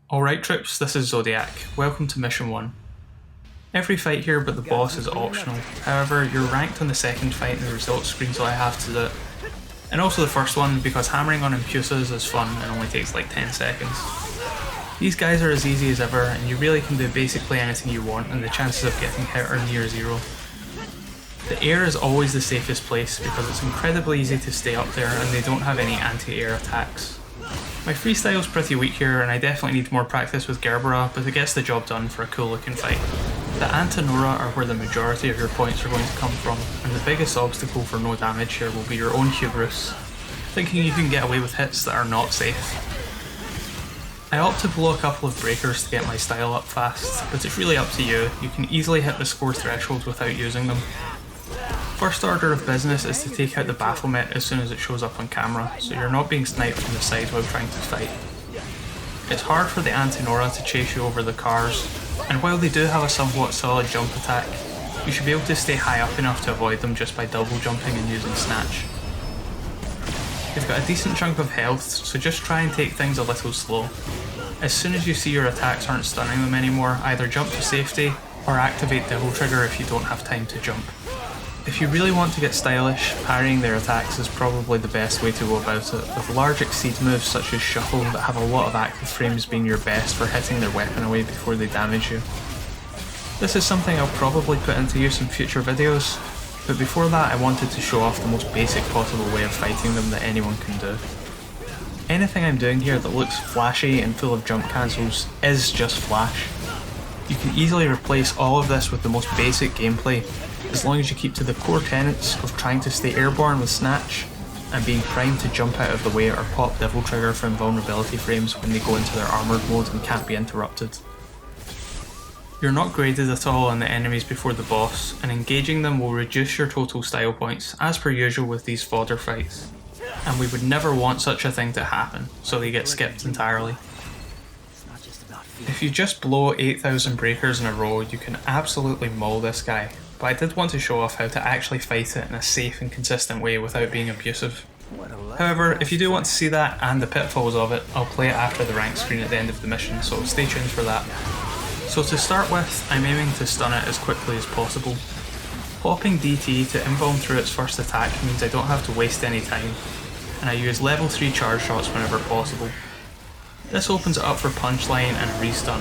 Alright troops, this is Zodiac. Welcome to Mission 1. Every fight here but the boss is optional, however you're ranked on the second fight in the results screen, so I have to do it. And also the first one because hammering on Impulses is fun and only takes like 10 seconds. These guys are as easy as ever and you really can do basically anything you want and the chances of getting hit are near zero. The air is always the safest place because it's incredibly easy to stay up there and they don't have any anti-air attacks. My freestyle's pretty weak here and I definitely need more practice with Gerbera, but it gets the job done for a cool looking fight. The Antinora are where the majority of your points are going to come from, and the biggest obstacle for no damage here will be your own hubris, thinking you can get away with hits that are not safe. I opt to blow a couple of breakers to get my style up fast, but it's really up to you. You can easily hit the score threshold without using them. First order of business is to take out the Baphomet as soon as it shows up on camera, so you're not being sniped from the side while trying to fight. It's hard for the Antinora to chase you over the cars, and while they do have a somewhat solid jump attack, you should be able to stay high up enough to avoid them just by double jumping and using Snatch. You've got a decent chunk of health, so just try and take things a little slow. As soon as you see your attacks aren't stunning them anymore, either jump to safety or activate Devil Trigger if you don't have time to jump. If you really want to get stylish, parrying their attacks is probably the best way to go about it, with large exceed moves such as Shuffle that have a lot of active frames being your best for hitting their weapon away before they damage you. This is something I'll probably put into use in future videos, but before that I wanted to show off the most basic possible way of fighting them that anyone can do. Anything I'm doing here that looks flashy and full of jump cancels is just flash. You can easily replace all of this with the most basic gameplay, as long as you keep to the core tenets of trying to stay airborne with Snatch, and being primed to jump out of the way or pop Devil Trigger from vulnerability frames when they go into their armoured mode and can't be interrupted. You're not graded at all on the enemies before the boss, and engaging them will reduce your total style points, as per usual with these fodder fights. And we would never want such a thing to happen, so they get skipped entirely. If you just blow 8,000 breakers in a row, you can absolutely maul this guy, but I did want to show off how to actually fight it in a safe and consistent way without being abusive. However, if you do want to see that and the pitfalls of it, I'll play it after the rank screen at the end of the mission, so stay tuned for that. So to start with, I'm aiming to stun it as quickly as possible. Popping DT to invuln through its first attack means I don't have to waste any time, and I use level 3 charge shots whenever possible. This opens it up for punchline and restun.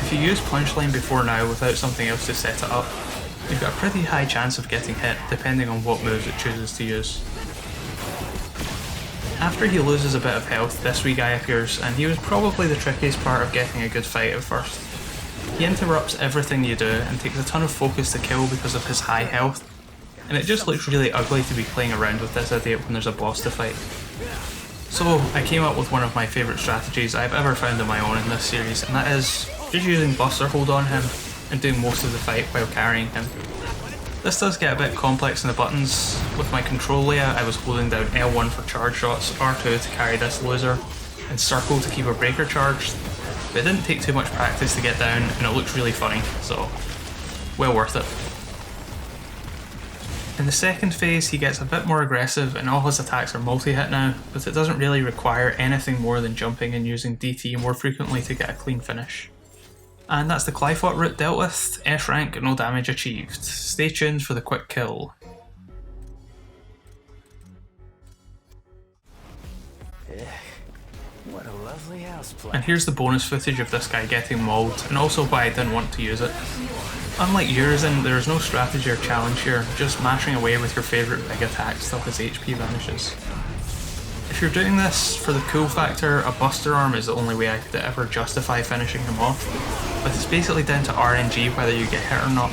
If you use punchline before now without something else to set it up, you've got a pretty high chance of getting hit depending on what moves it chooses to use. After he loses a bit of health, this wee guy appears, and he was probably the trickiest part of getting a good fight at first. He interrupts everything you do and takes a ton of focus to kill because of his high health, and it just looks really ugly to be playing around with this idiot when there's a boss to fight. So I came up with one of my favourite strategies I've ever found on my own in this series, and that is just using Buster Hold on him and doing most of the fight while carrying him. This does get a bit complex in the buttons. With my control layout I was holding down L1 for charge shots, R2 to carry this loser, and circle to keep a breaker charged, but it didn't take too much practice to get down and it looked really funny, so well worth it. In the second phase he gets a bit more aggressive and all his attacks are multi-hit now, but it doesn't really require anything more than jumping and using DT more frequently to get a clean finish. And that's the Clyphot route dealt with, F rank, no damage achieved. Stay tuned for the quick kill. What a lovely house plan. And here's the bonus footage of this guy getting mauled, and also why I didn't want to use it. Unlike Urizen, there is no strategy or challenge here, just mashing away with your favourite big attacks till his HP vanishes. If you're doing this for the cool factor, a Buster Arm is the only way I could ever justify finishing him off, but it's basically down to RNG whether you get hit or not.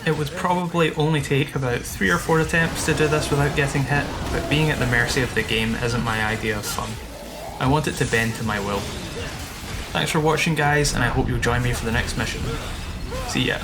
It would probably only take about 3 or 4 attempts to do this without getting hit, but being at the mercy of the game isn't my idea of fun. I want it to bend to my will. Thanks for watching guys, and I hope you'll join me for the next mission. See ya.